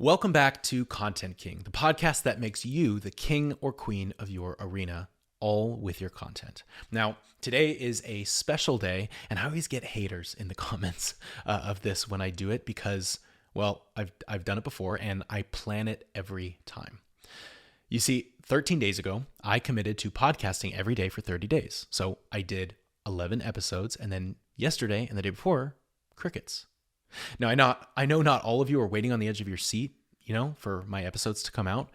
Welcome back to Content King, the podcast that makes you the king or queen of your arena, all with your content. Now, today is a special day, and I always get haters in the comments of this when I do it because, well, I've done it before, and I plan it every time. You see, 13 days ago, I committed to podcasting every day for 30 days. So I did 11 episodes, and then yesterday and the day before, crickets. Now, I know not all of you are waiting on the edge of your seat, for my episodes to come out,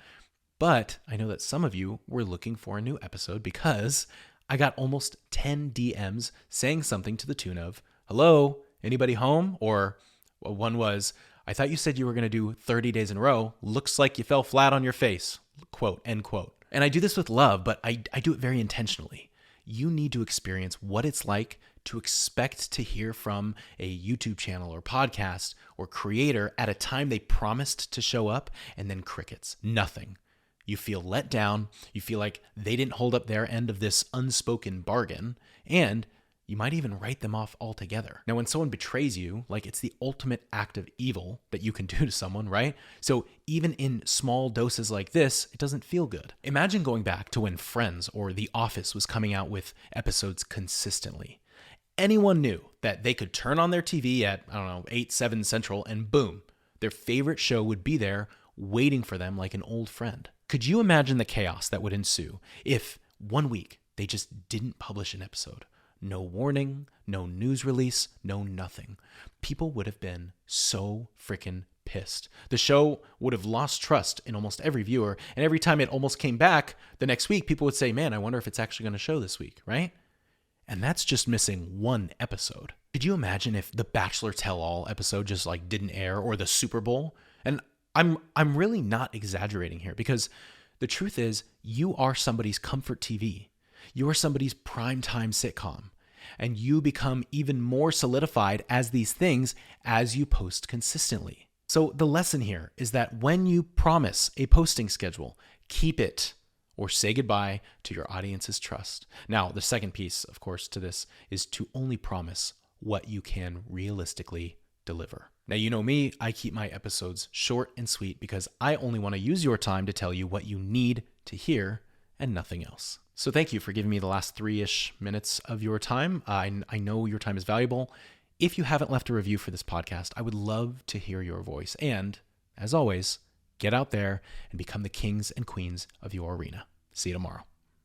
but I know that some of you were looking for a new episode because I got almost 10 DMs saying something to the tune of, "Hello, anybody home?" Or one was, "I thought you said you were going to do 30 days in a row. Looks like you fell flat on your face," quote, end quote. And I do this with love, but I do it very intentionally. You need to experience what it's like to expect to hear from a YouTube channel or podcast or creator at a time they promised to show up, and then crickets, nothing. You feel let down, you feel like they didn't hold up their end of this unspoken bargain, and you might even write them off altogether. Now, when someone betrays you, it's the ultimate act of evil that you can do to someone, right? So even in small doses like this, it doesn't feel good. Imagine going back to when Friends or The Office was coming out with episodes consistently. Anyone knew that they could turn on their TV at, 8, 7 Central, and boom, their favorite show would be there waiting for them like an old friend. Could you imagine the chaos that would ensue if 1 week they just didn't publish an episode? No warning, no news release, no nothing. People would have been so freaking pissed. The show would have lost trust in almost every viewer, and every time it almost came back the next week, people would say, "Man, I wonder if it's actually going to show this week," right? And that's just missing one episode. Could you imagine if the Bachelor Tell-All episode just didn't air, or the Super Bowl? And I'm really not exaggerating here, because the truth is, you are somebody's comfort TV. You are somebody's primetime sitcom. And you become even more solidified as these things as you post consistently. So the lesson here is that when you promise a posting schedule, keep it, or say goodbye to your audience's trust. Now, the second piece, of course, to this is to only promise what you can realistically deliver. Now, you know me, I keep my episodes short and sweet because I only want to use your time to tell you what you need to hear and nothing else. So thank you for giving me the last 3-ish minutes of your time. I know your time is valuable. If you haven't left a review for this podcast, I would love to hear your voice. And as always, get out there and become the kings and queens of your arena. See you tomorrow.